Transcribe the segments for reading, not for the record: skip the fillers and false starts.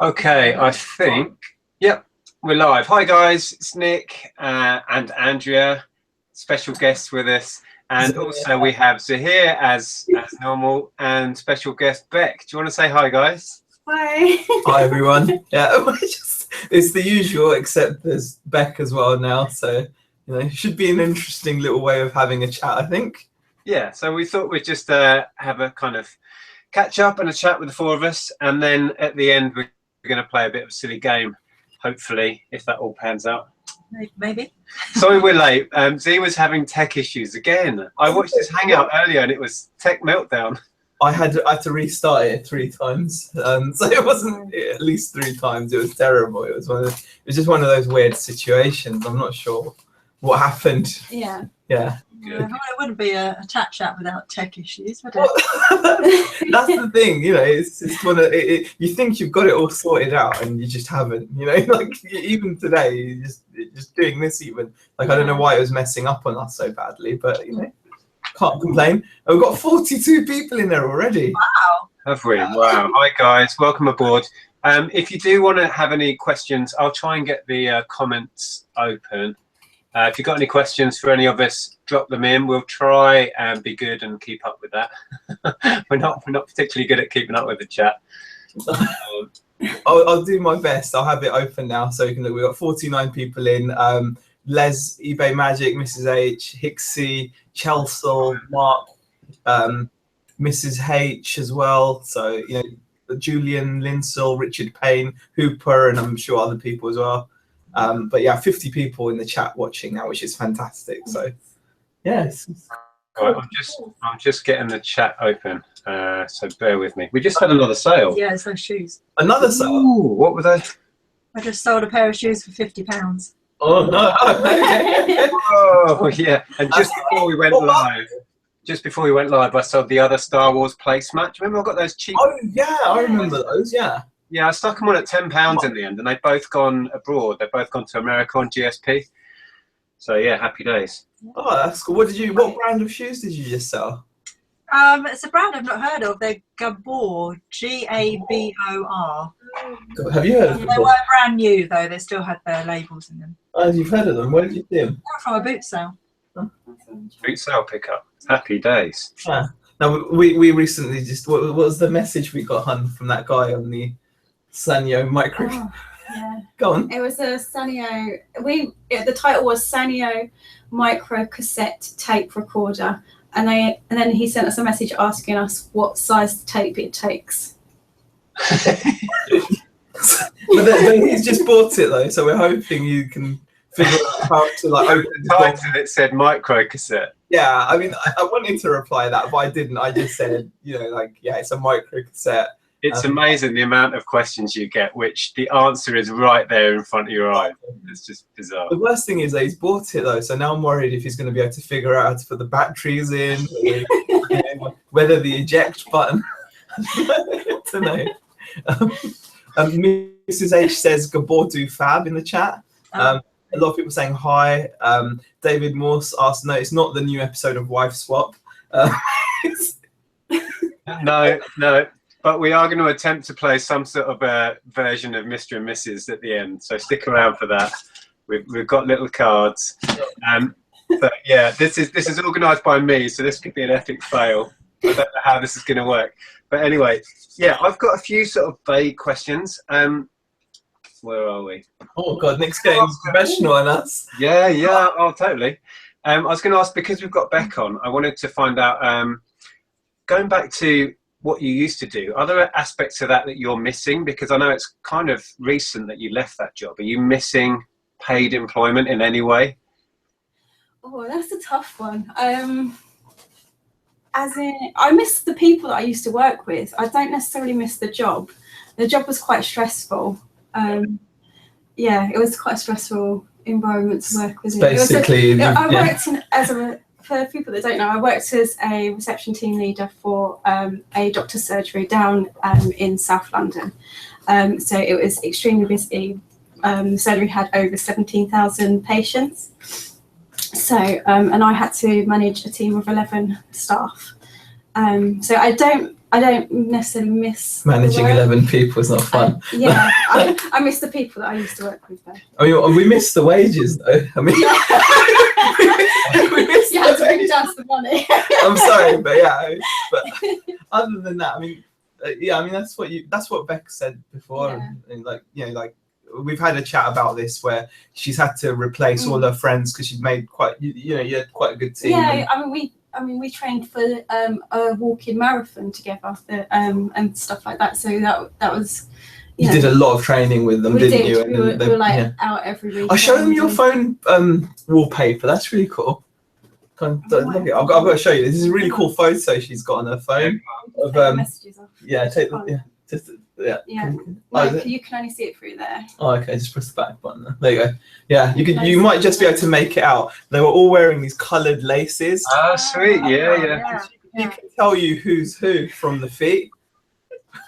Okay, I think, yep, we're live. Hi guys, it's Nick and Andrea, special guests with us. And also we have Zahir as normal and special guest Bec. Do you want to say hi, guys? Hi. Hi everyone. Yeah, it's the usual, except there's Bec as well now. So, it should be an interesting little way of having a chat, I think. Yeah, so we thought we'd just have a kind of catch up and a chat with the four of us. And then at the end, we're going to play a bit of a silly game, hopefully, if that all pans out. Maybe. Sorry we're late. Z was having tech issues again. I watched this Hangout earlier and it was tech meltdown. I had to restart it 3 times, so it wasn't at least 3 times. It was terrible. It was just one of those weird situations. I'm not sure what happened. Yeah. Yeah. It wouldn't be a TAT chat without tech issues, would it? That's the thing, it's one of you think you've got it all sorted out and you just haven't, like even today, you're just doing this even. Like, I don't know why it was messing up on us so badly, but can't complain. And we've got 42 people in there already. Wow. Have we? Wow. Hi guys, welcome aboard. If you do want to have any questions, I'll try and get the comments open. If you've got any questions for any of us, drop them in. We'll try and be good and keep up with that. we're not particularly good at keeping up with the chat. I'll do my best. I'll have it open now so you can look. We've got 49 people in. Les, eBay Magic, Mrs. H, Hixie, Chelsea, Mark, Mrs. H as well. So, Julian, Linsell, Richard Payne, Hooper, and I'm sure other people as well. But yeah, 50 people in the chat watching now, which is fantastic. So, yes. Right, I'm just getting the chat open. So bear with me. We just had another sale. Yeah, it's those shoes. Another sale? Ooh, what were they? I just sold a pair of shoes for £50. Oh, no. Oh, yeah. And just before we went live, I sold the other Star Wars placemat. Remember I got those cheap... Oh, yeah, I remember those, yeah. Yeah, I stuck them on at £10 in the end, and they've both gone abroad. They've both gone to America on GSP. So yeah, happy days. Oh, that's cool. What brand of shoes did you just sell? It's a brand I've not heard of. They're Gabor, Gabor. Have you heard of them? They weren't brand new though. They still had their labels in them. Oh, you've heard of them. Where did you see them? They were from a boot sale. Boot sale pickup. Happy days. Yeah. Now we recently what was the message we got, Hun, from that guy on the Sanyo micro? Oh, yeah. Go on. It was a Sanyo. The title was Sanyo micro cassette tape recorder, and then he sent us a message asking us what size tape it takes. But then he's just bought it though, so we're hoping you can figure out how to open the title. It said micro cassette. Yeah, I mean, I wanted to reply that, but I didn't. I just said, it's a micro cassette. It's amazing the amount of questions you get, which the answer is right there in front of your eye. It's just bizarre. The worst thing is that he's bought it though, so now I'm worried if he's going to be able to figure out how to put the batteries in, whether the eject button. I don't know. Mrs. H says Gabor do fab in the chat. A lot of people saying hi. David Morse asked, no, it's not the new episode of Wife Swap. No. But we are going to attempt to play some sort of a version of Mr. and Mrs. at the end, so stick around for that. We've got little cards. But yeah, this is organised by me, so this could be an epic fail. I don't know how this is going to work. But anyway, yeah, I've got a few sort of vague questions. Where are we? Oh God, Nick's getting professional on us. Yeah, oh totally. I was going to ask, because we've got Bec on, I wanted to find out, going back to what you used to do, are there aspects of that you're missing? Because I know it's kind of recent that you left that job. Are you missing paid employment in any way? Oh, that's a tough one. As in, I miss the people that I used to work with. I don't necessarily miss the job. The job was quite stressful. Yeah, it was quite a stressful environment to work with. Basically, I worked for people that don't know, I worked as a reception team leader for a doctor's surgery down in South London. So it was extremely busy. The surgery had over 17,000 patients. So, and I had to manage a team of 11 staff. So I don't I don't necessarily miss managing the work. 11 people is not fun. Yeah, I miss the people that I used to work with though. I mean, we miss the wages though. I mean, we miss You had to bring down some money. I'm sorry, but yeah. But other than that, I mean, yeah, I mean that's what Bec said before, and like, you know, like we've had a chat about this where she's had to replace all her friends because she'd made you had quite a good team. Yeah, I mean, we trained for a walking marathon together, and stuff like that. So that was. You did a lot of training with them, didn't you? We were like out every week. I'll show them your phone wallpaper. That's really cool. I've got to show you. This is a really cool photo she's got on her phone. Of messages off. Yeah, Yeah. Like, you can only see it through there. Oh, okay. Just press the back button. There you go. Yeah, you might just be able to make it out. They were all wearing these coloured laces. Oh, sweet. Yeah. You can tell you who's who from the feet.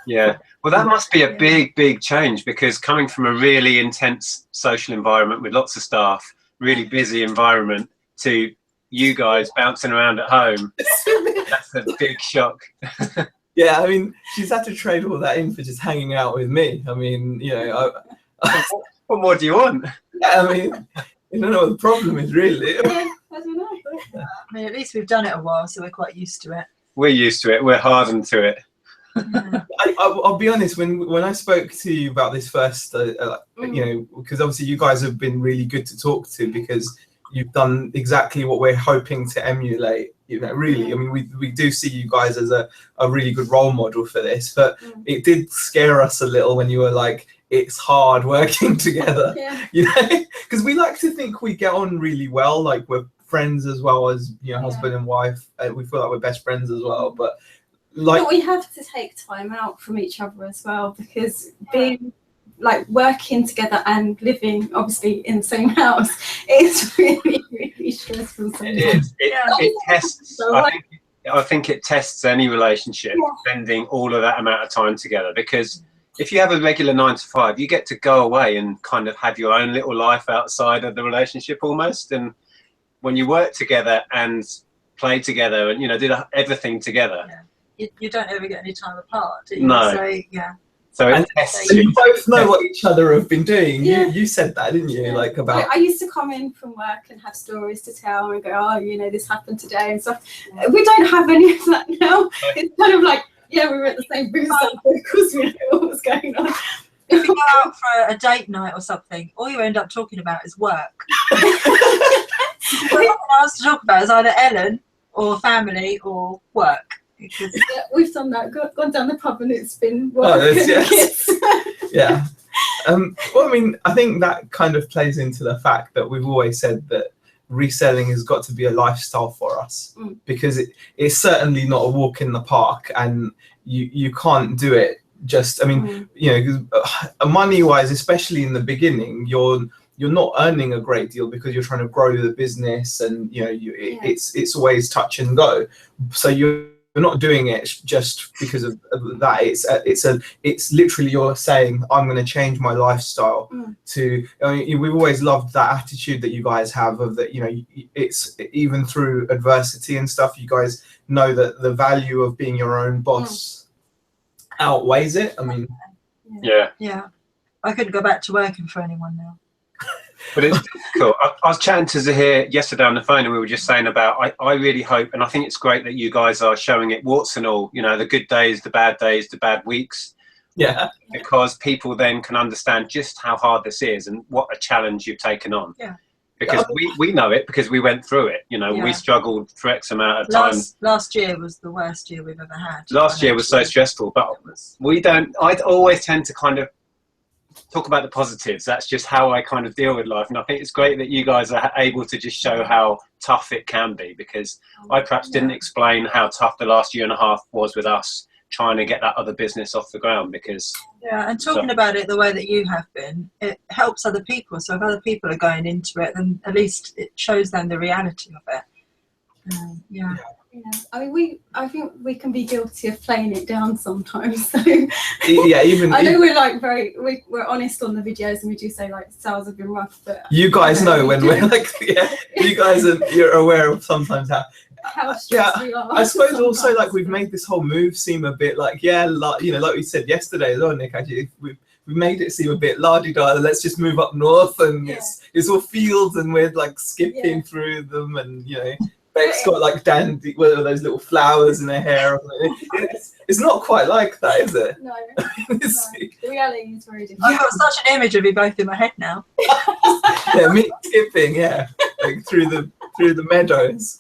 Yeah. Well, that must be a big change, because coming from a really intense social environment with lots of staff, really busy environment, to you guys bouncing around at home, that's a big shock. Yeah, I mean, she's had to trade all that in for just hanging out with me. I mean, you know, what more do you want? Yeah, I mean, I don't know what the problem is, really. Yeah, I don't know. I mean, at least we've done it a while, so we're quite used to it. We're used to it. We're hardened to it. I'll be honest, when I spoke to you about this first, you know, because obviously you guys have been really good to talk to, because you've done exactly what we're hoping to emulate. You know, really, I mean, we do see you guys as a really good role model for this, but it did scare us a little when you were like, it's hard working together, you know, because we like to think we get on really well, like we're friends as well as, you know, husband and wife. We feel like we're best friends as well, but we have to take time out from each other as well, because being like working together and living obviously in the same house is really stressful sometimes. It tests. I think it tests any relationship, spending all of that amount of time together, because if you have a regular 9 to 5, you get to go away and kind of have your own little life outside of the relationship almost. And when you work together and play together and, you know, do everything together, you don't ever get any time apart, do you? No. So it tests you both know what each other have been doing. You said that, didn't you? Like about. I used to come in from work and have stories to tell and go, oh, you know, this happened today and stuff. We don't have any of that now. It's kind of like, we were at the same booth, because we know what was going on. If you go out for a date night or something, all you end up talking about is work. What else to talk about is either Ellen or family or work. We've done that. Gone down the pub and it's been work. Oh, yes. Yeah. Well, I mean, I think that kind of plays into the fact that we've always said that reselling has got to be a lifestyle for us, because it's certainly not a walk in the park, and you can't do it just, I mean, you know, money wise, especially in the beginning, you're not earning a great deal because you're trying to grow the business, and you know, it's always touch and go. So you're not doing it just because of that. It's literally you're saying, I'm going to change my lifestyle to. I mean, we've always loved that attitude that you guys have of that. You know, it's even through adversity and stuff, you guys know that the value of being your own boss outweighs it. I mean, yeah. I couldn't go back to working for anyone now. But it's cool. I was chatting to Zahir yesterday on the phone, and we were just saying about, I really hope, and I think it's great that you guys are showing it, warts and all, you know, the good days, the bad weeks. Yeah. Because people then can understand just how hard this is and what a challenge you've taken on. Yeah. Because we know it, because we went through it. You know, we struggled for X amount of time. Last year was the worst year we've ever had. Last year was so stressful, but I'd always tend to kind of talk about the positives. That's just how I kind of deal with life, and I think it's great that you guys are able to just show how tough it can be, because I perhaps didn't explain how tough the last year and a half was with us trying to get that other business off the ground. Because and talking about it the way that you have been, it helps other people. So if other people are going into it, then at least it shows them the reality of it. Yeah. I mean, I think we can be guilty of playing it down sometimes. So even I know we're like we're honest on the videos, and we do say like sales have been rough, but you guys know when we're like, you guys you're aware of sometimes how how stressed we are. I suppose also sometimes. like we've made this whole move seem a bit like, yeah, like, you know, like we said yesterday as well, Nick, actually, we made it seem a bit la-di-da, let's just move up north and it's all fields and we're like skipping through them, and you know, Bec's got like dandy, what are those little flowers in her hair. It's not quite like that, is it? No, no. The reality is very different. I've got such an image of you both in my head now. Yeah, me skipping, like through the meadows.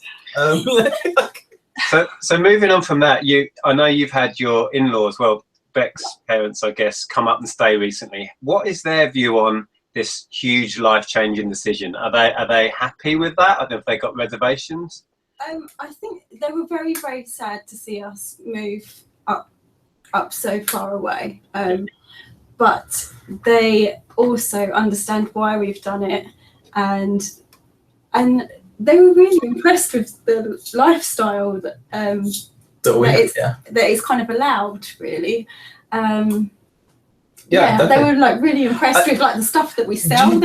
So moving on from that, I know you've had your in-laws, well, Bec's parents, I guess, come up and stay recently. What is their view on this huge life-changing decision? Are they happy with that? Have they got reservations? I think they were very, very sad to see us move up so far away. But they also understand why we've done it, and they were really impressed with the lifestyle that is kind of allowed, really. They were like really impressed with like the stuff that we sell. You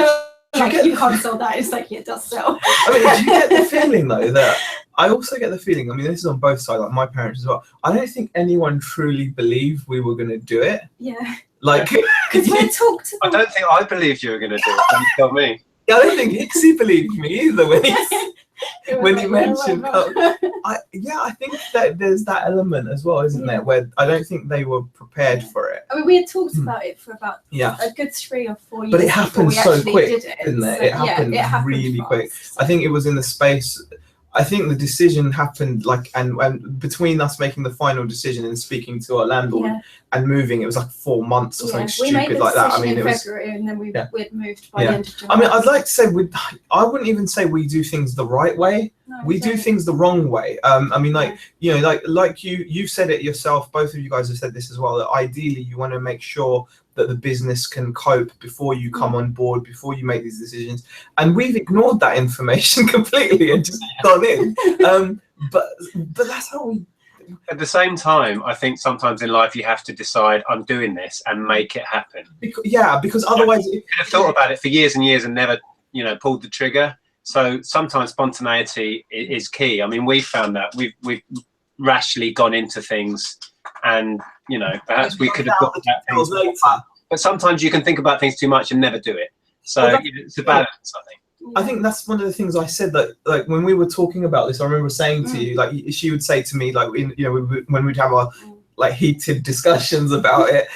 can't sell that. It's like, it does sell. I mean, do you get the feeling though that I also get the feeling, I mean, this is on both sides, like my parents as well, I don't think anyone truly believed we were going to do it. Yeah. Like, because we talked to them. I don't think I believed you were going to do it. You tell me. I don't think Hixie believed me either when he mentioned. I think that there's that element as well, isn't there? Where I don't think they were prepared for it. I mean, we had talked about it for about a good 3 or 4 years. But it happened so quick, didn't it? It happened really quick. I think it was in the space. I think the decision happened like, and between us making the final decision and speaking to our landlord and moving, it was like 4 months or something stupid like that. I mean, it was February, and then we'd moved by the end of July. I mean, I'd like to say I wouldn't even say we do things the right way. No, we do things the wrong way. I mean, like you know, like you said it yourself. Both of you guys have said this as well. That ideally, you want to make sure that the business can cope before you come on board, before you make these decisions. And we've ignored that information completely and just gone in. But that's how we... At the same time, I think sometimes in life you have to decide, I'm doing this, and make it happen. Because otherwise... You could have thought about it for years and years and never, you know, pulled the trigger. So sometimes spontaneity is key. I mean, we've found that. We've rashly gone into things, and you know, perhaps we could have got that things later. But sometimes you can think about things too much and never do it. So it's a balance, I think. I think that's one of the things I said, that like when we were talking about this, I remember saying to you, like she would say to me, like when we'd have our like heated discussions about it,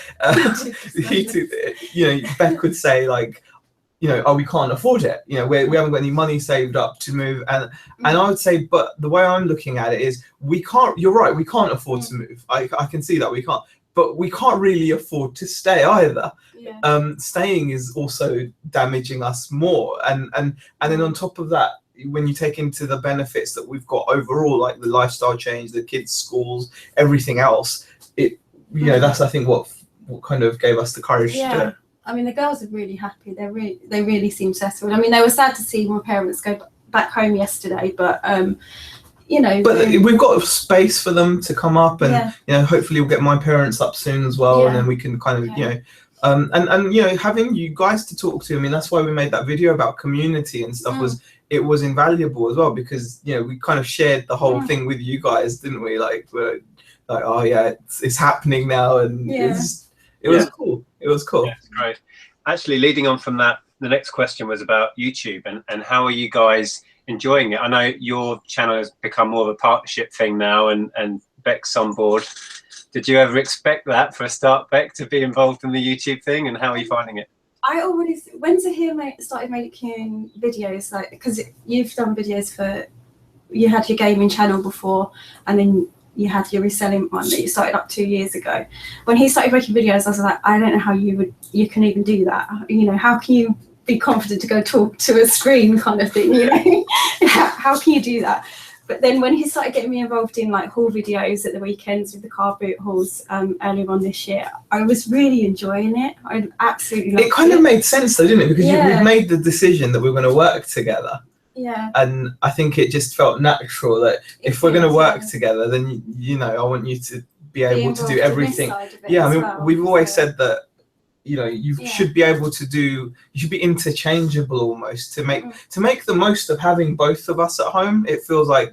you know, Bec would say like, you know, oh, we can't afford it. You know, we haven't got any money saved up to move. And I would say, but the way I'm looking at it is, we can't, you're right, we can't afford to move. I can see that we can't, but we can't really afford to stay either. Yeah. Staying is also damaging us more. And then on top of that, when you take into the benefits that we've got overall, like the lifestyle change, the kids' schools, everything else, you know, that's, I think, what kind of gave us the courage to do it. I mean, the girls are really happy. They really seem settled. I mean, they were sad to see my parents go back home yesterday, but you know. But we've got space for them to come up, and you know, hopefully we'll get my parents up soon as well, and then we can kind of you know, and you know, having you guys to talk to. I mean, that's why we made that video about community and stuff. It was invaluable as well, because you know, we kind of shared the whole thing with you guys, didn't we? Like, we're like, oh yeah, it's happening now, and it was cool. It was cool. Yeah, great. Actually, leading on from that, the next question was about YouTube and how are you guys enjoying it? I know your channel has become more of a partnership thing now, and Bec's on board. Did you ever expect that for a start, Bec, to be involved in the YouTube thing, and how are you finding it? I always, when Zahir started making videos, like, because you've done videos for, you had your gaming channel before, and then you had your reselling one that you started up 2 years ago. When he started making videos, I was like, I don't know how you can even do that. You know, how can you be confident to go talk to a screen kind of thing, you know? how can you do that? But then when he started getting me involved in like haul videos at the weekends with the car boot hauls earlier on this year, I was really enjoying it. I absolutely loved it. It kind of made sense though, didn't it? Because we've made the decision that we're going to work together. Yeah. And I think it just felt natural that if we're going to work together, then, you know, I want you to be able to do everything. Yeah, I mean, we've always said that, you know, you should be able to do, you should be interchangeable almost to make the most of having both of us at home. It feels like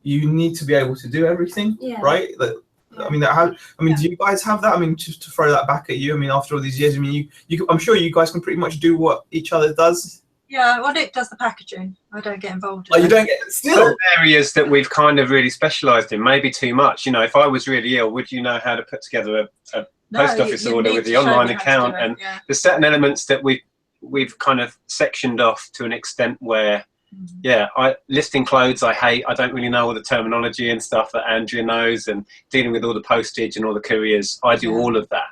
you need to be able to do everything, right? That, I mean, do you guys have that? I mean, just to throw that back at you, I mean, after all these years, I mean, I'm sure you guys can pretty much do what each other does. Yeah, well, Nick does the packaging. I don't get involved in you don't get still areas that we've kind of really specialised in, maybe too much. You know, if I was really ill, would you know how to put together a post office order with the online account? And there's certain elements that we've kind of sectioned off to an extent where, listing clothes I hate. I don't really know all the terminology and stuff that Andrea knows, and dealing with all the postage and all the couriers. I do all of that.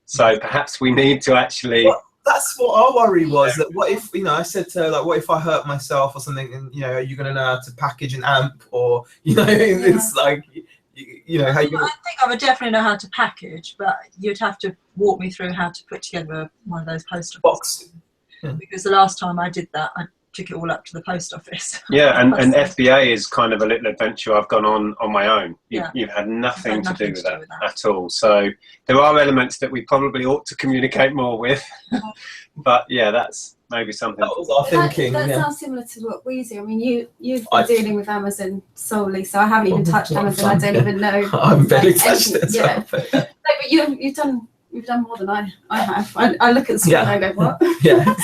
So perhaps we need to actually... Well, that's what our worry was, that what if, you know, I said to her, like, what if I hurt myself or something, and, you know, are you going to know how to package an amp, or, you know, it's like, you know, how you... I think I would definitely know how to package, but you'd have to walk me through how to put together one of those post offices. Because the last time I did that, I took it all up to the post office. Yeah, and FBA is kind of a little adventure I've gone on my own. You've had nothing to do with that at all. So there are elements that we probably ought to communicate more with. But yeah, that's maybe something. That was our thinking. That sounds similar to what we do. I mean, you've been dealing with Amazon solely, so I haven't even touched Amazon. I don't even know. I've barely touched it. Yeah. But you've done more than I have. I look at the screen and I go, what? Yeah.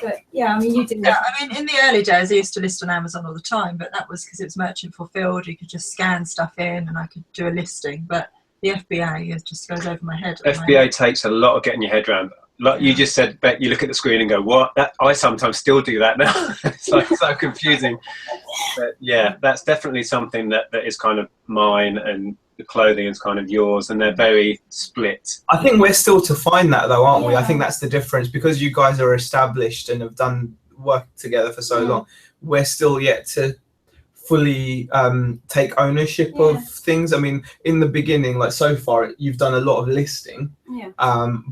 But yeah, I mean, you did. Yeah, I mean, in the early days, I used to list on Amazon all the time, but that was because it was merchant fulfilled. You could just scan stuff in, and I could do a listing. But the FBA just goes over my head. FBA takes a lot of getting your head around. Like you just said, Bec, you look at the screen and go, "What?" I sometimes still do that now. It's like so confusing. But yeah, that's definitely something that is kind of mine, and the clothing is kind of yours, and they're very split. I think we're still to find that though, aren't we? I think that's the difference, because you guys are established and have done work together for so long. We're still yet to fully take ownership of things. I mean, in the beginning, like so far, you've done a lot of listing,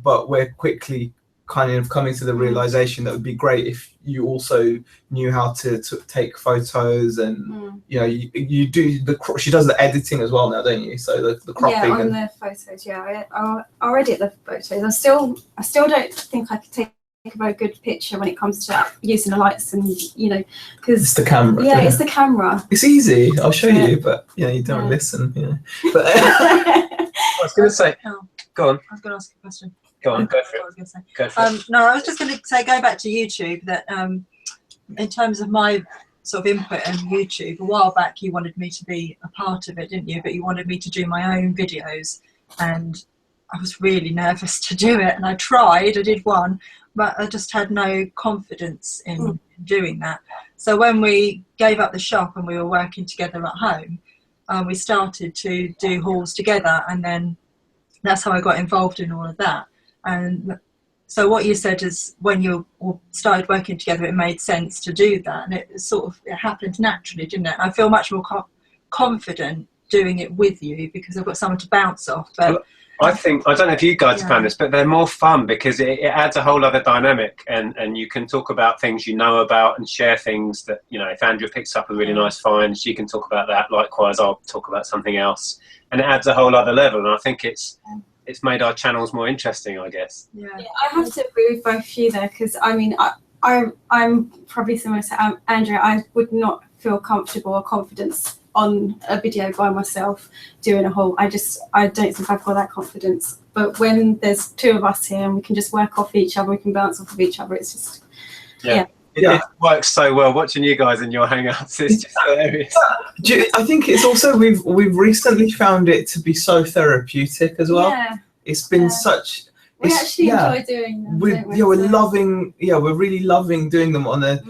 but we're quickly kind of coming to the realization that it would be great if you also knew how to take photos, and you know, you do she does the editing as well now, don't you? So the cropping. Yeah, on the photos. Yeah, I already at the photos. I still don't think I could take a very good picture when it comes to using the lights, and you know, because it's the camera. Yeah, it's the camera. It's easy. I'll show you, but you know, you don't listen. You know. But I was going to say, go on. I was going to ask a question. Go on, go for it. I was going to say. No, I was just going to say, go back to YouTube. That in terms of my sort of input on YouTube, a while back you wanted me to be a part of it, didn't you? But you wanted me to do my own videos, and I was really nervous to do it. And I tried. I did one, but I just had no confidence in doing that. So when we gave up the shop and we were working together at home, we started to do hauls together, and then that's how I got involved in all of that. And so what you said is, when you started working together, it made sense to do that, and it happened naturally, didn't it? I feel much more confident doing it with you because I've got someone to bounce off. But I think, I don't know if you guys have found this, but they're more fun because it adds a whole other dynamic, and you can talk about things you know about and share things that, you know, if Andrea picks up a really nice find, she can talk about that. Likewise, I'll talk about something else, and it adds a whole other level. And I think it's made our channels more interesting, I guess. Yeah, I have to agree with both of you there, because I mean, I'm probably similar to Andrea. I would not feel comfortable or confidence on a video by myself doing a haul. I don't think I've got that confidence. But when there's two of us here and we can just work off each other, we can bounce off of each other, it's just It works so well watching you guys in your Hangouts. It's just hilarious. I think it's also we've recently found it to be so therapeutic as well. Yeah. It's been such. We actually enjoy doing them. We're really loving doing them on a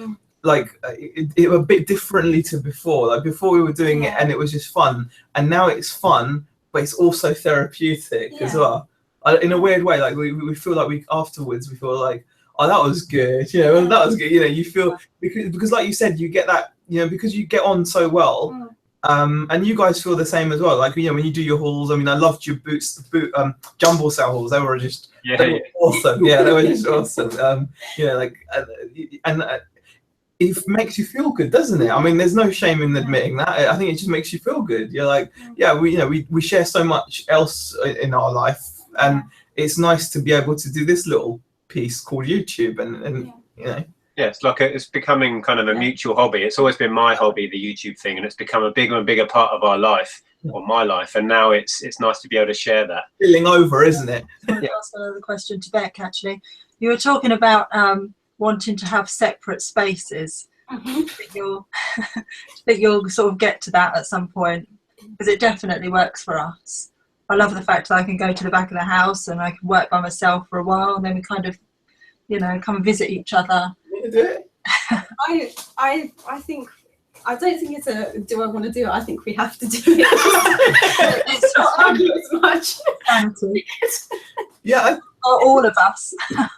it a bit differently to before. Like before we were doing it and it was just fun, and now it's fun, but it's also therapeutic as well. In a weird way, like we feel like afterwards we feel like, oh, that was good, you know, that was good, you know, you feel, because like you said, you get that, you know, because you get on so well, and you guys feel the same as well, like, you know, when you do your hauls. I mean, I loved your jumble sale hauls. They were just they were awesome. Yeah, they were just awesome. You know, like, and it makes you feel good, doesn't it? I mean, there's no shame in admitting that. I think it just makes you feel good. You're like, we share so much else in our life, and it's nice to be able to do this little piece called YouTube, and you know. Yeah, it's becoming kind of a mutual hobby. It's always been my hobby, the YouTube thing, and it's become a bigger and bigger part of our life, or my life. And now it's nice to be able to share that. Spilling over, isn't it? I want to ask another question to Bec, actually. You were talking about wanting to have separate spaces. That you'll sort of get to that at some point, because it definitely works for us. I love the fact that I can go to the back of the house and I can work by myself for a while, and then we kind of, you know, come and visit each other. I think, I don't think it's a do I want to do it. I think we have to do it. It's not argue as much. Yeah. All of us.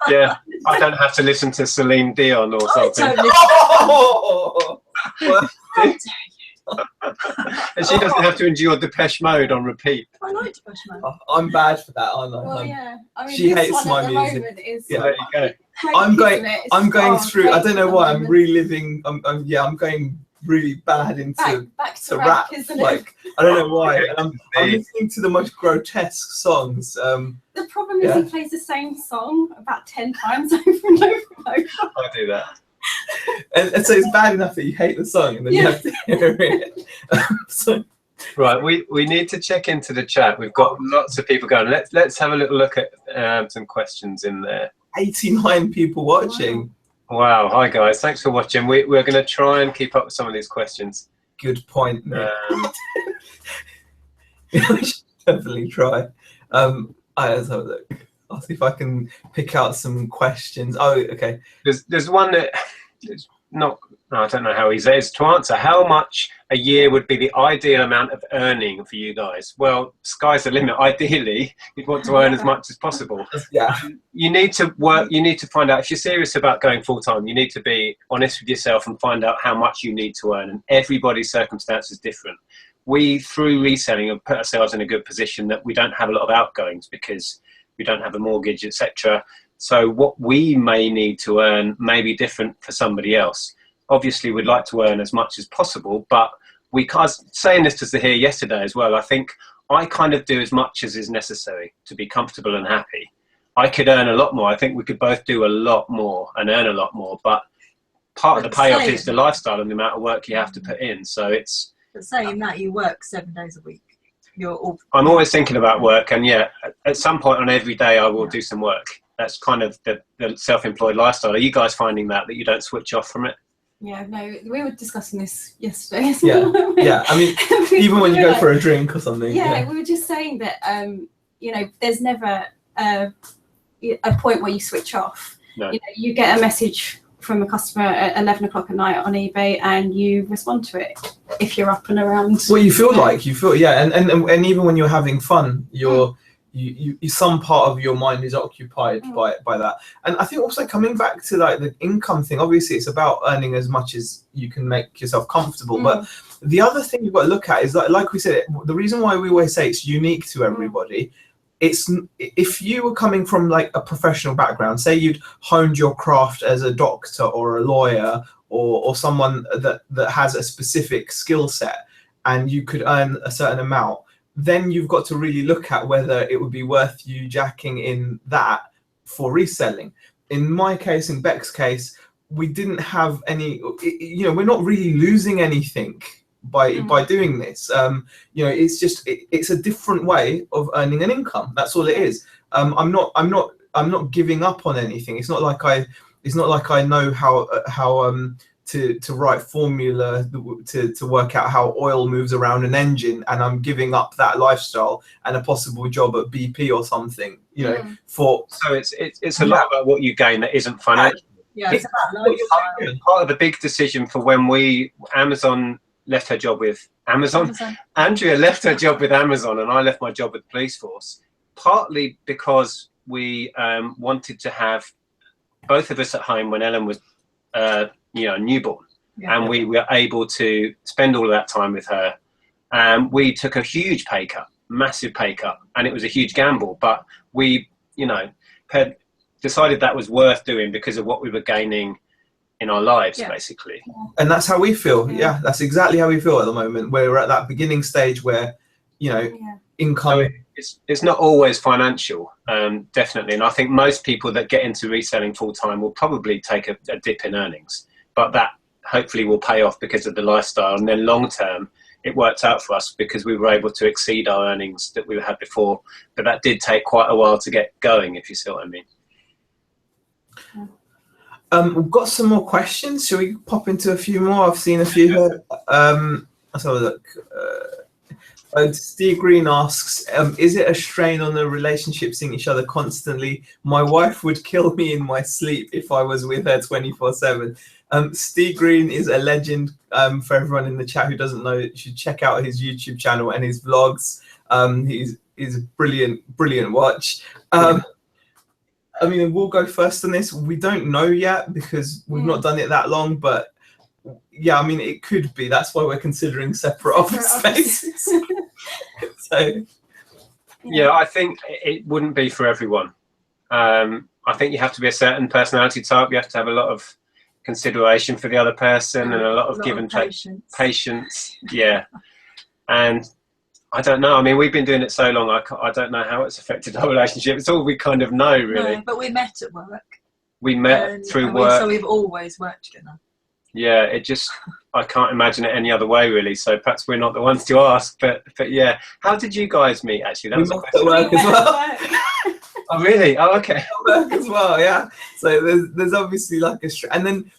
Yeah, I don't have to listen to Celine Dion or something. And she doesn't have to endure Depeche Mode on repeat. I like Depeche Mode. I'm bad for that, aren't I? Well, yeah. I mean, she hates my music. Yeah, there you go. I'm going through. I don't know why I'm reliving. I'm going really bad into back to rap. Like I don't know why. I'm listening to the most grotesque songs. The problem is he plays the same song about 10 times over and over and over. I do that. And so it's bad enough that you hate the song and then you have to hear it. Right, we need to check into the chat. We've got lots of people going. Let's have a little look at some questions in there. 89 people watching. Wow, hi guys, thanks for watching. We're going to try and keep up with some of these questions. Good point. We should definitely try. Let's have a look. I'll see if I can pick out some questions. Oh, okay. There's one that is not. No, I don't know how easy it is to answer. How much a year would be the ideal amount of earning for you guys? Well, sky's the limit. Ideally, you'd want to earn as much as possible. Yeah. You need to work. You need to find out if you're serious about going full time. You need to be honest with yourself and find out how much you need to earn. And everybody's circumstance is different. We, through reselling, have put ourselves in a good position that we don't have a lot of outgoings because we don't have a mortgage, etc. So what we may need to earn may be different for somebody else. Obviously, we'd like to earn as much as possible, but we can't. Saying this to Zahir yesterday as well, I think I kind of do as much as is necessary to be comfortable and happy. I could earn a lot more. I think we could both do a lot more and earn a lot more, but part of the payoff is the lifestyle and the amount of work you have to put in. So it's... But saying that, you work 7 days a week. I'm always thinking about work, and yeah, at some point on every day I will do some work. That's kind of the self-employed lifestyle. Are you guys finding that you don't switch off from it? Yeah, no, we were discussing this yesterday. Yeah. I mean, even when you go for a drink or something. Yeah, we were just saying that, you know, there's never a point where you switch off. No. You know, you get a message from a customer at 11 o'clock at night on eBay and you respond to it if you're up and around. Well, you feel, and even when you're having fun, you some part of your mind is occupied by that. And I think also coming back to like the income thing, obviously it's about earning as much as you can make yourself comfortable. But the other thing you've got to look at is that, like we said, the reason why we always say it's unique to everybody, it's if you were coming from like a professional background, say you'd honed your craft as a doctor or a lawyer or someone that has a specific skill set and you could earn a certain amount, then you've got to really look at whether it would be worth you jacking in that for reselling. In my case, in Bec's case, we didn't have any, you know, we're not really losing anything by doing this. You know, it's just it's a different way of earning an income. That's all it is. I'm not giving up on anything. It's not like I know how to write formula to work out how oil moves around an engine, and I'm giving up that lifestyle and a possible job at BP or something, you know, so it's a lot about what you gain that isn't financial. Yeah, it's about lifestyle. Part of the big decision for when Amazon left her job with Amazon. Andrea left her job with Amazon and I left my job with the police force, partly because we wanted to have both of us at home when Ellen was newborn, and we were able to spend all of that time with her. We took a huge pay cut, massive pay cut, and it was a huge gamble, but we, had decided that was worth doing because of what we were gaining in our lives, basically. And that's how we feel. Yeah, that's exactly how we feel at the moment. We're at that beginning stage where, income. It's not always financial, definitely. And I think most people that get into reselling full time will probably take a dip in earnings, but that hopefully will pay off because of the lifestyle. And then long term, it worked out for us because we were able to exceed our earnings that we had before. But that did take quite a while to get going, if you see what I mean. We've got some more questions. Shall we pop into a few more? I've seen a few here. Let's have a look. Steve Green asks, is it a strain on the relationship seeing each other constantly? My wife would kill me in my sleep if I was with her 24/7. Steve Green is a legend. For everyone in the chat who doesn't know, you should check out his YouTube channel and his vlogs. He's a brilliant watch. I mean, we'll go first on this. We don't know yet because we've not done it that long, but yeah, I mean, it could be. That's why we're considering separate office spaces. So, yeah, I think it wouldn't be for everyone. I think you have to be a certain personality type. You have to have a lot of consideration for the other person and a lot of give and take patience. Yeah, and I don't know. I mean, we've been doing it so long. I don't know how it's affected our relationship. It's all we kind of know, really. No, but we met at work. We met through work. So we've always worked together. Yeah, it just, I can't imagine it any other way, really. So perhaps we're not the ones to ask. But yeah, how did you guys meet? Actually, that was met at work as well. Oh, really? Oh, okay. At work as well, yeah. So there's obviously like and then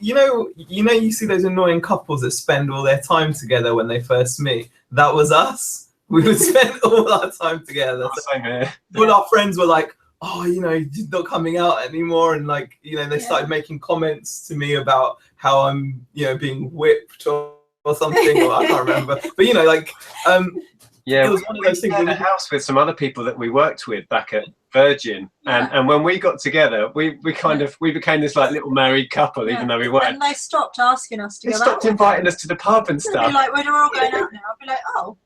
you see those annoying couples that spend all their time together when they first meet. That was us. We would spend all our time together. Same here. All our friends were like, oh, he's not coming out anymore, and like, they started making comments to me about how I'm, being whipped or something, or I can't remember. But yeah, it was one of those things. We were in a house with some other people that we worked with back at Virgin, and when we got together, we became this like little married couple, even though we weren't. And they stopped asking us to go out. They stopped inviting us to the pub and stuff. They'd be like, we're all going out now. I'd be like, oh.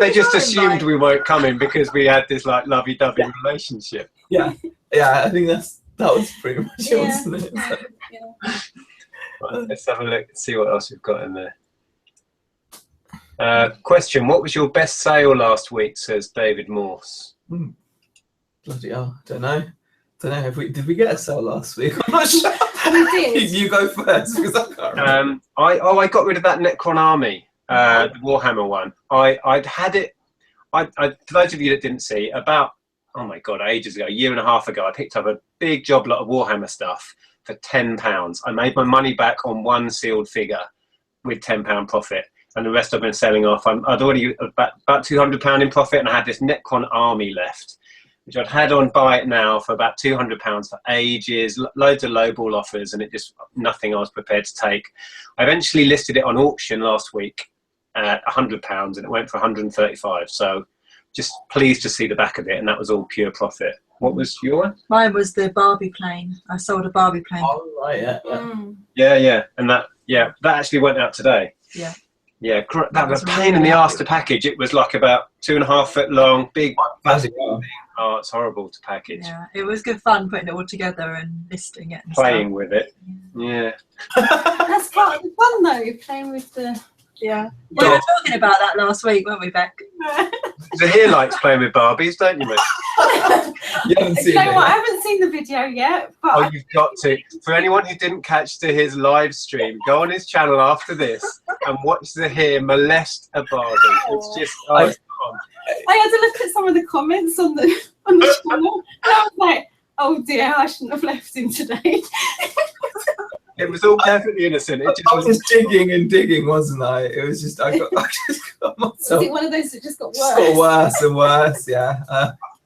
They just assumed we weren't coming because we had this like lovey-dovey relationship. Yeah, I think that was pretty much it, wasn't it? So. Right, let's have a look and see what else we've got in there. Question: what was your best sale last week? Says David Morse. Bloody hell, I don't know. Did we get a sale last week? I'm not sure. We did. You go first because I can't remember. I got rid of that Necron Army. The Warhammer one. I'd had it. For those of you that didn't see, about ages ago, a year and a half ago, I picked up a big job lot of Warhammer stuff for £10. I made my money back on one sealed figure with £10 profit, and the rest I've been selling off. I'd already about £200 in profit, and I had this Necron Army left, which I'd had on buy it now for about £200 for ages, loads of lowball offers, and it just nothing I was prepared to take. I eventually listed it on auction last week at £100, and it went for 135. So just pleased to see the back of it, and that was all pure profit. What was your one? Mine was the Barbie plane. I sold a Barbie plane. Oh right, yeah. Yeah, and that actually went out today. Yeah. Yeah, that was a pain in the arse to package. It was like about 2.5 foot long, big plastic. Oh, it's horrible to package. Yeah, it was good fun putting it all together and listing it and playing with it. Yeah. That's part of the fun though, playing with the. Yeah. We were talking about that last week, weren't we, Bec? Zahir likes playing with Barbies, don't you, mate? You haven't seen I haven't seen the video yet. But you've got to. For anyone who didn't catch his live stream, go on his channel after this and watch Zahir molest a Barbie. It's just. I had to look at some of the comments on the channel, and I was like, oh dear, I shouldn't have left him today. It was all perfectly innocent. I was just digging, wasn't I? It was just I just got myself. Was it one of those that just got worse? Just got worse and worse, yeah.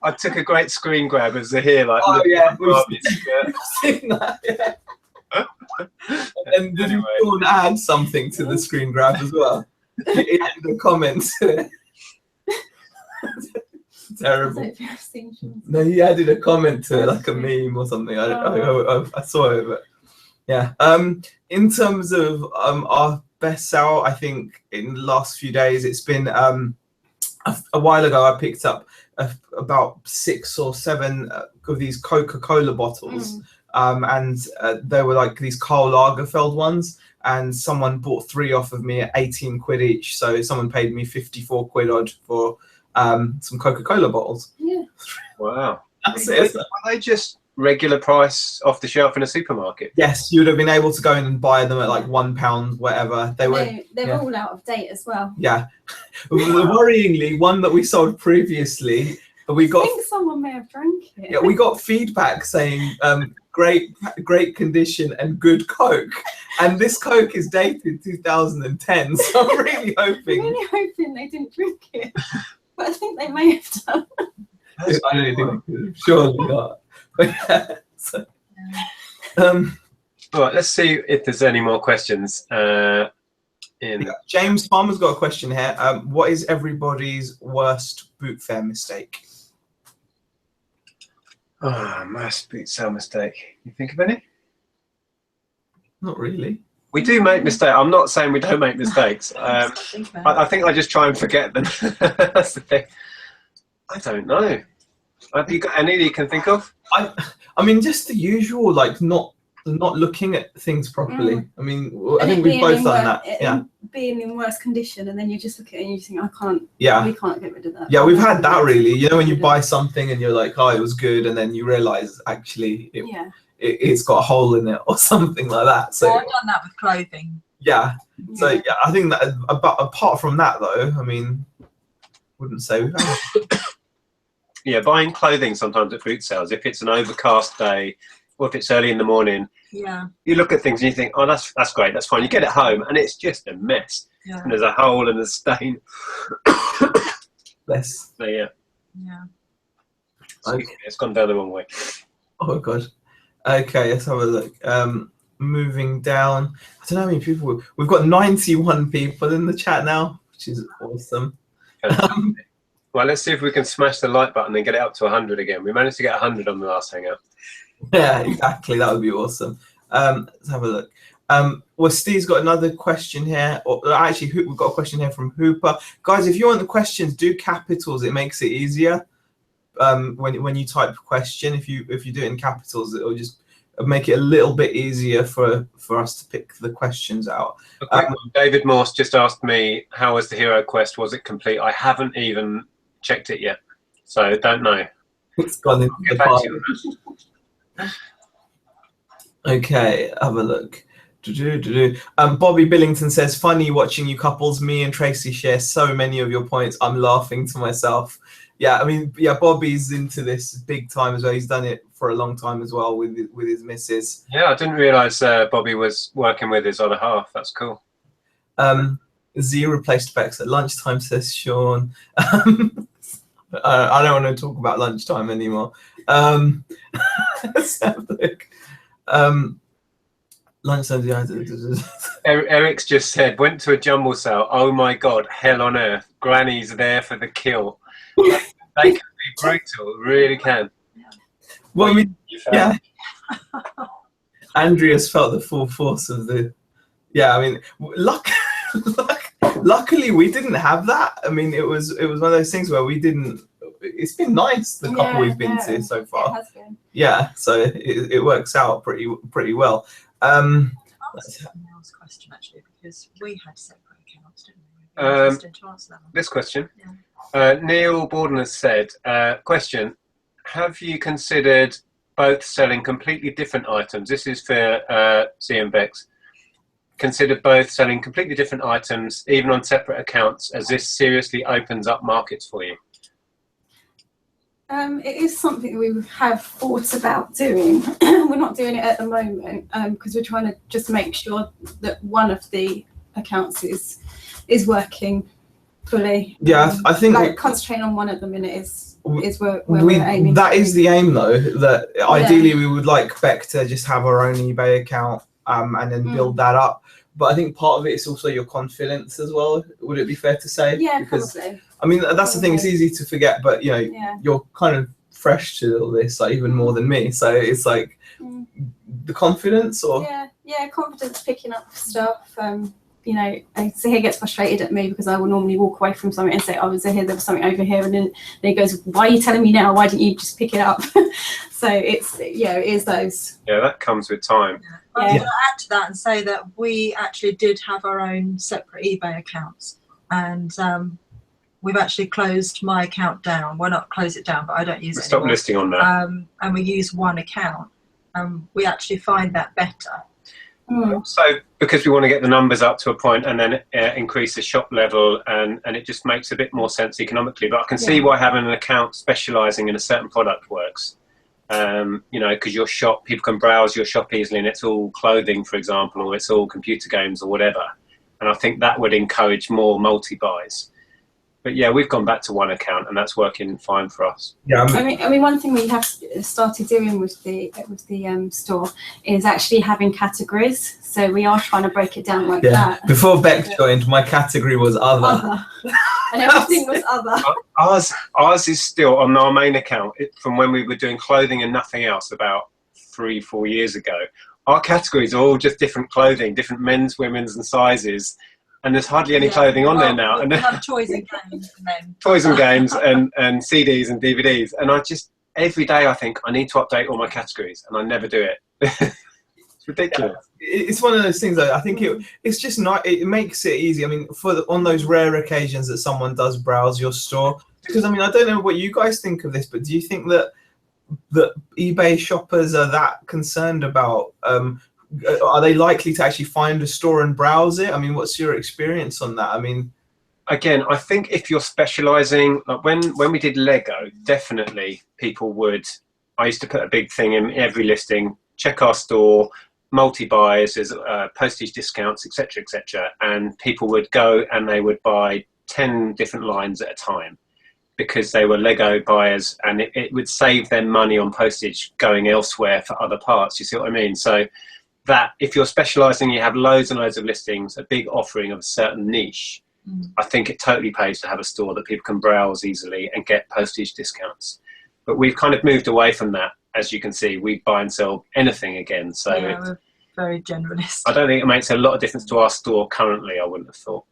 I took a great screen grab of Zahir, like. Oh yeah, we've seen that. Yeah. And did you want to add something to the screen grab as well? He added a comment to it. Terrible. No, he added a comment to it, like a meme or something. I saw it, but. Yeah. In terms of our best sale, I think in the last few days, it's been a while ago. I picked up about 6 or 7 of these Coca-Cola bottles, and they were like these Karl Lagerfeld ones. And someone bought 3 off of me at 18 quid each. So someone paid me 54 quid odd for some Coca-Cola bottles. Yeah. Wow. That's it. Are they just regular price off the shelf in a supermarket? Yes, you would have been able to go in and buy them at like £1, whatever. They're all out of date as well. Yeah. Worryingly, one that we sold previously, we got. I think someone may have drank it. Yeah, we got feedback saying great condition and good Coke, and this Coke is dated 2010. So I'm really hoping they didn't drink it, but I think they may have done. I don't think surely not. But yeah, so, all right, let's see if there's any more questions. James Farmer's got a question here. What is everybody's worst boot fair mistake? Most boot sale mistake. You think of any? Not really. We do make mistakes. I'm not saying we don't make mistakes. I think I just try and forget them. That's the thing. I don't know. Have you got any that you can think of? I mean, just the usual, like not looking at things properly. I mean, I think we've both done that. Yeah. Being in worse condition, and then you just look at it and you think, I can't. Yeah. We can't get rid of that. Yeah, we've had that really. You know, when you buy something and you're like, oh, it was good, and then you realise actually it's got a hole in it or something like that. So I've done that with clothing. Yeah. So yeah, I think that. But apart from that, though, I mean, wouldn't say we've had it. Yeah, buying clothing sometimes at boot sales, if it's an overcast day or if it's early in the morning, you look at things and you think, oh, that's great, that's fine. You get it home and it's just a mess. Yeah. And there's a hole and a stain. Less. So yeah. Yeah. Okay. It's gone down the wrong way. Oh god. Okay, let's have a look. Moving down. I don't know how many people we've got 91 people in the chat now, which is awesome. Well, let's see if we can smash the like button and get it up to 100 again. We managed to get 100 on the last Hangout. Yeah, exactly. That would be awesome. Let's have a look. Well, Steve's got another question here. Or actually, we've got a question here from Hooper. Guys, if you want the questions, do capitals. It makes it easier. When you type question, if you do it in capitals, it will just make it a little bit easier for us to pick the questions out. David Morse just asked me, how was the hero quest? Was it complete? I haven't even checked it yet, so don't know. It's gone into the pile. Okay, have a look. Bobby Billington says, funny watching you couples. Me and Tracy share so many of your points. I'm laughing to myself. Yeah, I mean, yeah, Bobby's into this big time as well. He's done it for a long time as well with his missus. Yeah, I didn't realise Bobby was working with his other half. That's cool. Z replaced Bex at lunchtime, says Sean. I don't want to talk about lunchtime anymore. Let's have a look. Lunchtime. Eric's just said, went to a jumble sale. Oh my God, hell on earth. Granny's there for the kill. They can be brutal, really can. Well, I mean, yeah. Andrea's felt the full force of the. Yeah, I mean, luckily we didn't have that. I mean, it was one of those things where we didn't. It's been nice, the couple we've been to so far. It has been. Yeah, so it works out pretty well. That's Neil's question actually, because we had separate accounts, didn't we? To answer that one. This question. Yeah. Neil Borden has said, question, have you considered both selling completely different items? This is for CM Bex. Considered both selling completely different items, even on separate accounts, as this seriously opens up markets for you? It is something we have thought about doing. We're not doing it at the moment because we're trying to just make sure that one of the accounts is working fully. Yeah, I think like concentrating on one at the minute is where we're aiming. That is the aim, though. That ideally we would like Beck to just have her own eBay account and then build that up. But I think part of it is also your confidence as well. Would it be fair to say? Yeah, because, probably. I mean, that's the thing. It's easy to forget, but you know, you're kind of fresh to all this, like even more than me. So it's like the confidence, or confidence picking up stuff. You know, Zahir gets frustrated at me because I will normally walk away from something and say, "Oh, Zahir, there was something over here," and then he goes, "Why are you telling me now? Why didn't you just pick it up?" So it's it is those. Yeah, that comes with time. I was going to add to that and say that we actually did have our own separate eBay accounts, and we've actually closed my account down. Well, not close it down, but I don't use it Stop anymore. listing on that. And we use one account. We actually find that better. So because we want to get the numbers up to a point and then increase the shop level, and it just makes a bit more sense economically. But I can see why having an account specialising in a certain product works. You know, because your shop, people can browse your shop easily, and it's all clothing, for example, or it's all computer games or whatever. And I think that would encourage more multi-buys. But yeah, we've gone back to one account, and that's working fine for us. Yeah, I mean, one thing we have started doing with the store is actually having categories. So we are trying to break it down like that. Before Bec joined, my category was other. And everything was other. Ours is still on our main account from when we were doing clothing and nothing else about 3-4 years ago. Our categories are all just different clothing, different men's, women's, and sizes. And there's hardly any clothing on there now. And have toys and games, and then toys and games, and CDs and DVDs. And I just every day I think I need to update all my categories, and I never do it. It's ridiculous. Yeah. It's one of those things that I think it's just not. It makes it easy. I mean, on those rare occasions that someone does browse your store, because I mean, I don't know what you guys think of this, but do you think that eBay shoppers are that concerned about? Are they likely to actually find a store and browse it? I mean, what's your experience on that? I mean, again, I think if you're specialising, like when we did Lego, definitely people would. I used to put a big thing in every listing: check our store, multi-buys, there's postage discounts, etc., etc. And people would go and they would buy 10 different lines at a time because they were Lego buyers, and it would save them money on postage going elsewhere for other parts. You see what I mean? So that if you're specialising, you have loads and loads of listings, a big offering of a certain niche, I think it totally pays to have a store that people can browse easily and get postage discounts. But we've kind of moved away from that. As you can see, we buy and sell anything again. So yeah, we're very generalist. I don't think it makes a lot of difference to our store currently. I wouldn't have thought.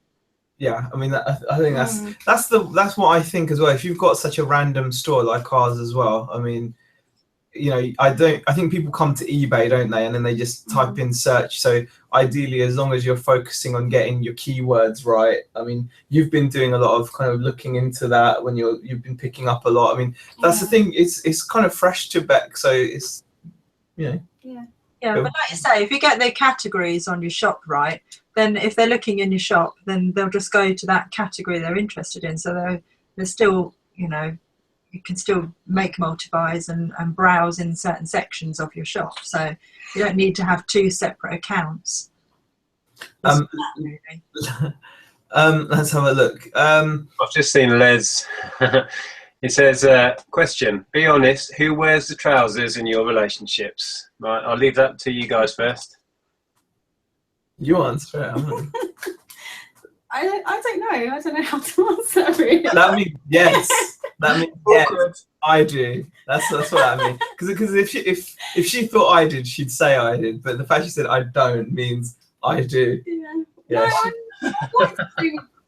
Yeah, I mean, I think that's what I think as well. If you've got such a random store like ours as well, I mean, you know, I think people come to eBay, don't they, and then they just type in search. So ideally, as long as you're focusing on getting your keywords right, I mean, you've been doing a lot of kind of looking into that when you've been picking up a lot. I mean, that's the thing. It's kind of fresh to Bec, so it's, you know. Yeah, but like you say, if you get their categories on your shop right, then if they're looking in your shop, then they'll just go to that category they're interested in. So they're still, you know, you can still make multi-buys and browse in certain sections of your shop. So you don't need to have 2 separate accounts. Let's have a look. I've just seen Les. It says, question, be honest, who wears the trousers in your relationships? Right, I'll leave that to you guys first. You answer it. I don't know. I don't know how to answer it. That means yes. That means yes. I do. That's what I mean. Because if she thought I did, she'd say I did. But the fact she said I don't means I do. Yeah. No,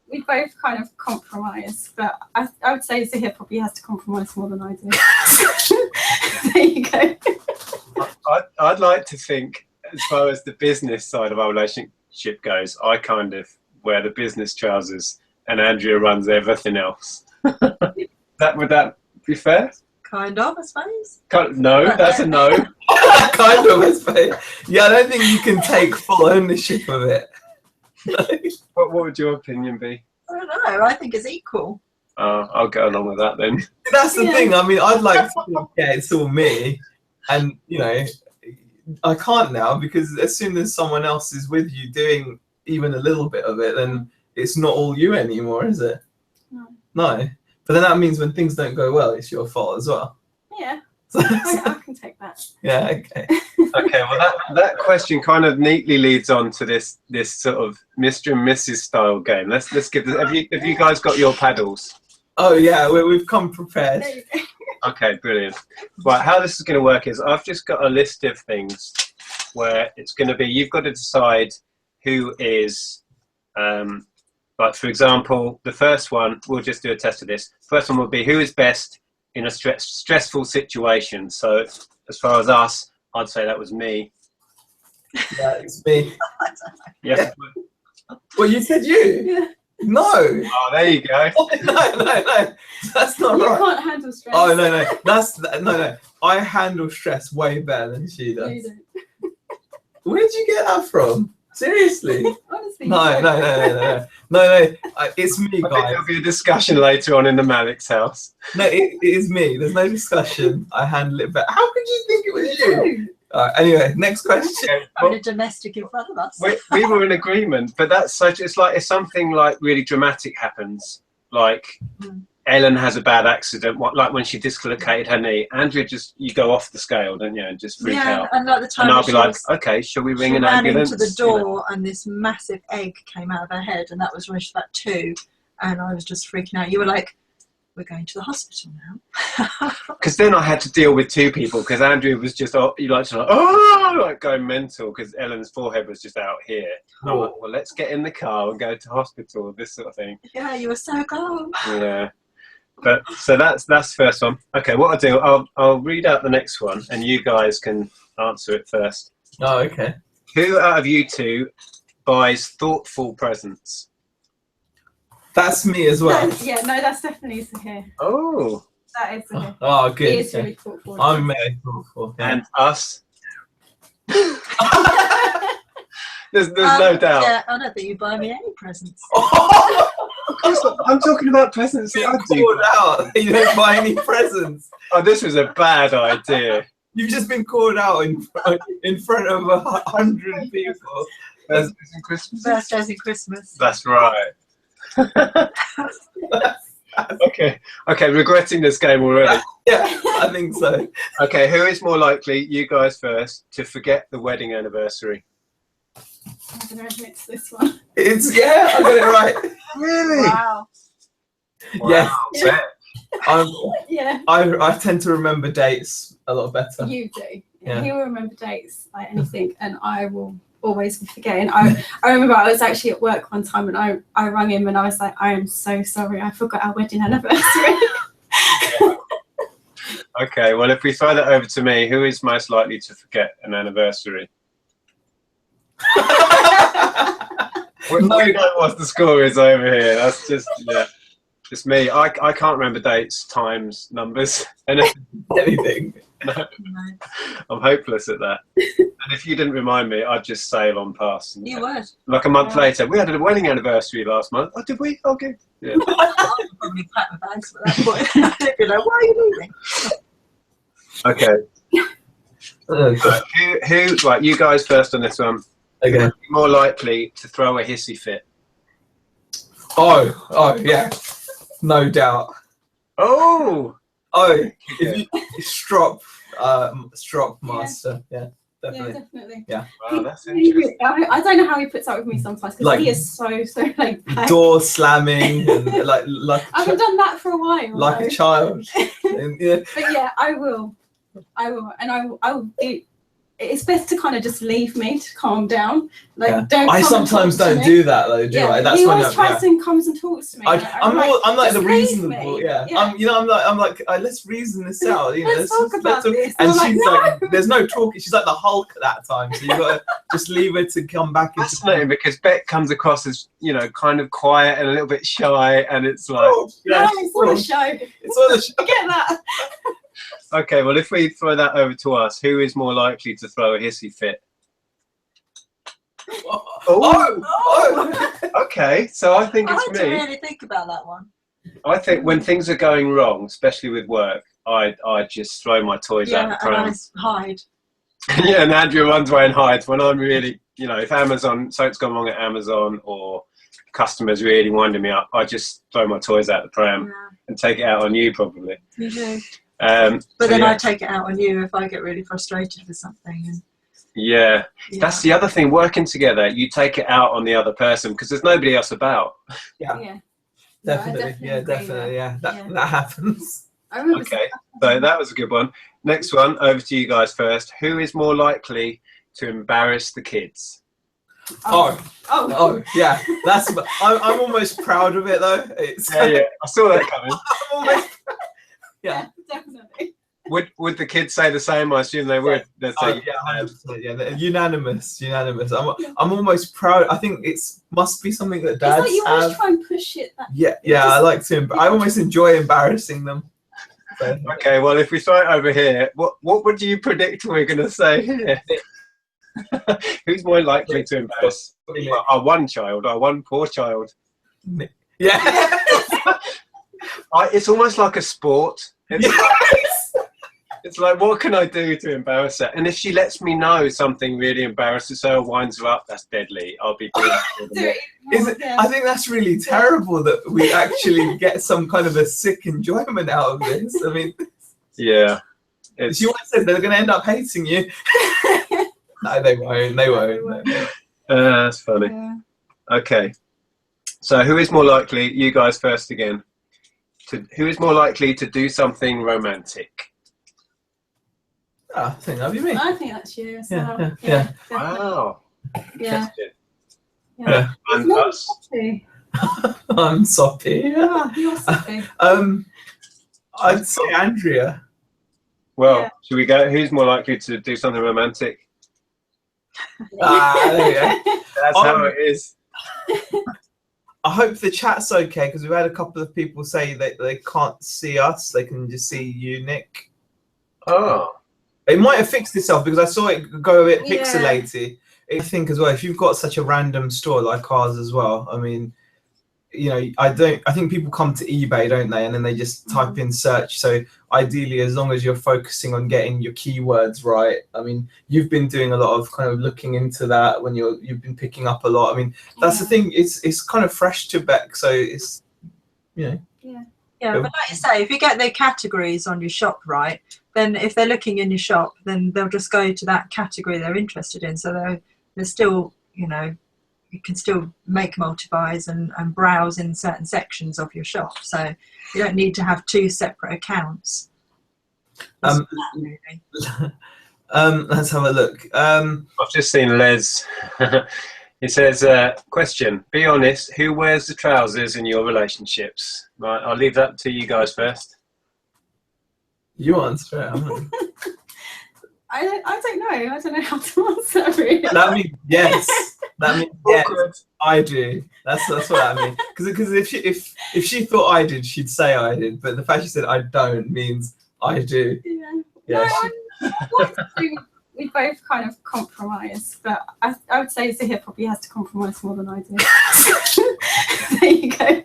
we both kind of compromise, but I would say Zahir probably has to compromise more than I do. There you go. I'd like to think, as far as the business side of our relationship goes, I kind of wear the business trousers and Andrea runs everything else. Would that be fair? Kind of, I suppose. No, that's a no. Kind of, I suppose. Yeah, I don't think you can take full ownership of it. What would your opinion be? I don't know. I think it's equal. I'll go along with that then. That's the thing. I mean, I'd like to think, yeah, it's all me. And, you know, I can't now because as soon as someone else is with you doing even a little bit of it, then it's not all you anymore, is it? No. But then that means when things don't go well, it's your fault as well. Yeah. I can take that. Yeah, okay. Okay, well that question kind of neatly leads on to this sort of Mr. and Mrs. style game. Let's give this. Have you guys got your paddles? Oh yeah, we've come prepared. Okay, brilliant. Right, how this is going to work is I've just got a list of things where it's going to be you've got to decide who is like for example the first one, we'll just do a test of this. First one will be who is best in a stressful situation. So as far as us, I'd say that was me. Yeah, it's me. Yeah. Well, you said you. Yeah. No. Oh, there you go. No. That's not You right. can't handle stress. Oh no. I handle stress way better than she No, does. you don't. Where'd you get that from? Seriously? Honestly. No. It's me, I think guys. there'll be a discussion later on in the Malik's house. No, it is me. There's no discussion. I handle it better. How could you think it was you? Anyway, next question. Okay, Having well, a domestic in front of us. we were in agreement, but that's such. It's like if something like really dramatic happens, like Ellen has a bad accident, like when she dislocated her knee. Andrea, you go off the scale, don't you, and just freak out. And like the time And I'll that be she like, was, okay, shall we ring she an ran ambulance? into the door and this massive egg came out of her head, and that was when she was about 2, and I was just freaking out. You were like, we're going to the hospital now. Because then I had to deal with 2 people, because Andrea was just like going mental because Ellen's forehead was just out here. And I'm like, well, let's get in the car and go to hospital, this sort of thing. Yeah, you were so calm. Yeah. But so that's the first one. Okay, what I'll do, I'll read out the next one and you guys can answer it first. Oh, okay. Who out of you 2 buys thoughtful presents? That's me as well. That's definitely Sahir. Oh. That is Sahir. Oh, good. He is really thoughtful. I'm very thoughtful. Yeah. And us? There's no doubt. Yeah, I don't think you buy me any presents. Of course not. I'm talking about presents that I do. Called out. You don't buy any presents. Oh, this was a bad idea. You've just been called out in front of 100 people. Birthdays and Christmas. Birthdays and Christmas. That's right. Okay, regretting this game already. Yeah, I think so. Okay, who is more likely, you guys first, to forget the wedding anniversary? I'm going to admit to this one. I got it right. Really? Wow. Yes. Yeah. Yeah. I tend to remember dates a lot better. You do. Yeah. He will remember dates, like anything, and I will always be forgetting. I remember I was actually at work one time and I rang him and I was like, I am so sorry, I forgot our wedding anniversary. Okay, well, if we throw that over to me, who is most likely to forget an anniversary? We know what the score is over here. That's just me. I can't remember dates, times, numbers, Anything. No. I'm hopeless at that. And if you didn't remind me, I'd just sail on past. You would. Like a month later, we had a wedding anniversary last month. Oh, did we? Okay. Yeah. I would probably pack my bags at that point. I'd be like, why are you leaving? Okay. Who? Right, you guys first on this one. Okay. More likely to throw a hissy fit. Oh, yeah. No doubt. Oh, if you strop master, yeah, definitely. Yeah, definitely. Yeah. wow, that's interesting. I don't know how he puts up with me sometimes because Like- he is so like. Door slamming and like I haven't done that for a while. like though. a child. And, yeah. But yeah, I will, and I will. It's best to kind of just leave me to calm down. Like, Yeah. don't. I come and sometimes talk to don't me. do that though, do I? That's he when always tries and comes and talks to me. I'm like the just leave reasonable, me. yeah. I'm like, let's reason this out. You know, Let's talk about this. And I'm like, she's no. like, there's no talking. She's like the Hulk at that time, so you got to just leave her to come back. Fascinating, because Bec comes across as, you know, kind of quiet and a little bit shy, and it's like, Oh, yeah, No, it's all a show. it's all a show. Forget that. okay, well, if we throw that over to us, who is more likely to throw a hissy fit? Okay, so I think I it's had to me. really think about that one. I think when things are going wrong, especially with work, I just throw my toys out Yeah, the and I pram. hide. Yeah, and Andrea runs away and hides when I'm really, you know, if something's gone wrong at Amazon or customers really winding me up, I just throw my toys out the pram and take it out on you probably. You do. But But then yeah. I take it out on you if I get really frustrated with something. And, Yeah, that's the other thing. Working together, you take it out on the other person because there's nobody else about. Yeah. Definitely, yeah. That happens. I remember. Okay, so that was a good one. Next one, over to you guys first. Who is more likely to embarrass the kids? Oh, yeah. That's. I'm almost proud of it though. It's, Yeah, I saw that coming. I'm almost. Yeah. Definitely. would the kids say the same? I assume they would. They'd say, Yeah, 100%, yeah, they're unanimous. I'm almost proud. I think must be something that dads it's like you always have. try and push it. I like to. I almost enjoy embarrassing them. So. Okay, well, if we start over here, what would you predict we're going to say here? Who's more likely to embarrass? Our one child, our one poor child. Yeah. It's almost like a sport. It's like, what can I do to embarrass her? And if she lets me know something really embarrasses her, winds her up, that's deadly. I'll be good. I think that's really terrible that we actually get some kind of a sick enjoyment out of this. I mean, yeah. She once said they're going to end up hating you. No, they won't. They won't. That's funny. Yeah. Okay. So who is more likely, you guys first again, who is more likely to do something romantic? I think that'd be me. I think that's you as well. Yeah. Wow. Yeah. Yeah. And us. Soppy. I'm soppy. Yeah, you're soppy. I'd say Andrea. Well, should we go? Who's more likely to do something romantic? There you go. That's how it is. I hope the chat's okay because we've had a couple of people say that they can't see us; they can just see you, Nick. Oh. It might have fixed itself because I saw it go a bit pixelated. I think as well, if you've got such a random store like ours as well, I mean, you know, I think people come to eBay, don't they? And then they just type in search. So ideally, as long as you're focusing on getting your keywords right, I mean, you've been doing a lot of kind of looking into that when you've been picking up a lot. I mean, that's the thing. It's kind of fresh to Bec, so it's, you know. Yeah, but like you say, if you get the categories on your shop right, then if they're looking in your shop, then they'll just go to that category they're interested in. So they're still, you know, you can still make multi-buys and browse in certain sections of your shop. So you don't need to have two separate accounts. Let's have a look. I've just seen Les. He says, question, be honest, who wears the trousers in your relationships? Right, I'll leave that to you guys first. You answer it, haven't you? I don't know. I don't know how to answer really. That means yes. That means yes. I do. That's what that means. Because if she thought I did, she'd say I did. But the fact she said I don't means I do. Yeah. We both kind of compromise, but I would say Zahir probably has to compromise more than I do. There you go.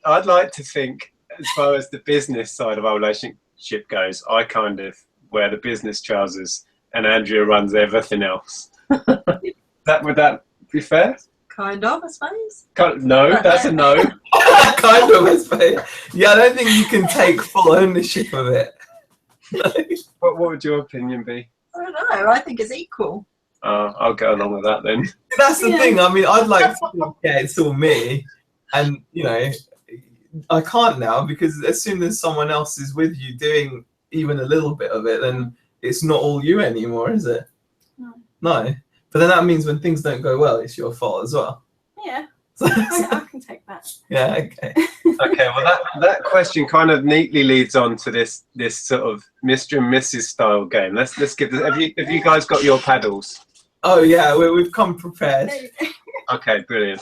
I'd like to think, as far as the business side of our relationship goes, I kind of wear the business trousers and Andrea runs everything else. Would that be fair? Kind of, I suppose. No, that's a no. Kind of, I suppose. Yeah, I don't think you can take full ownership of it. What would your opinion be? I don't know. I think it's equal. I'll go along with that then. That's the thing. I mean, I'd like to think, yeah, it's all me. And, you know, I can't now because as soon as someone else is with you doing even a little bit of it, then it's not all you anymore, is it? No. But then that means when things don't go well, it's your fault as well. Yeah. I can take that. Yeah, okay. Okay, well that question kind of neatly leads on to this sort of Mr. and Mrs. style game. Let's give this. Have you guys got your paddles? Oh yeah, we've come prepared. Okay, brilliant.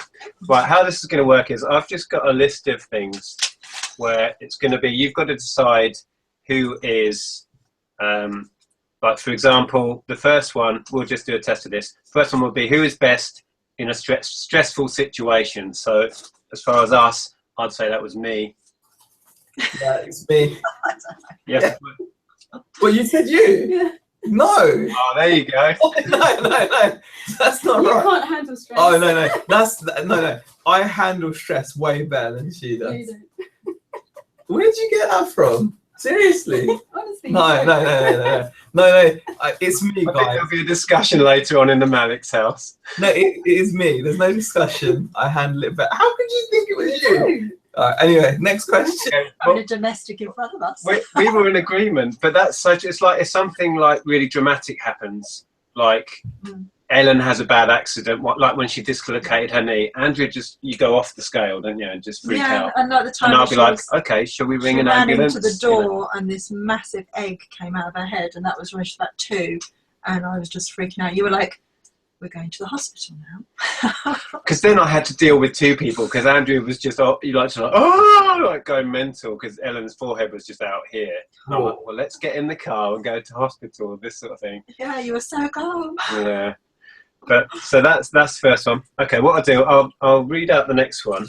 Right, how this is going to work is I've just got a list of things where it's going to be you've got to decide who is like, for example, the first one, we'll just do a test of this. First one will be who is best in a stressful situation. So as far as us, I'd say that was me. Yeah, it's me. Yeah. Well, you said you. Yeah. No. Oh, there you go. No. That's not You right. can't handle stress. Oh no. No. I handle stress way better than she No, does. you don't. Where did you get that from? Seriously? Honestly. No. It's me, I think guys. there'll be a discussion later on in the Malik's house. No, it is me. There's no discussion. I handle it better. How could you think it was you? Anyway, next question. Okay, Having a domestic in front of us. we were in agreement, but that's such. It's like if something like really dramatic happens, like Ellen has a bad accident, like when she dislocated her knee. Andrea, you go off the scale, don't you, and just freak out. And like the time And I'll be like, okay, shall we ring an ambulance? She ran into the door, and this massive egg came out of her head, and that was when she was about 2, and I was just freaking out. You were like, we're going to the hospital now. Because then I had to deal with 2 people, because Andrea was just, like going mental, because Ellen's forehead was just out here. And I'm like, well, let's get in the car and go to hospital, this sort of thing. Yeah, you were so calm. Yeah. But so that's the first one. Okay, what I'll do, I'll read out the next one.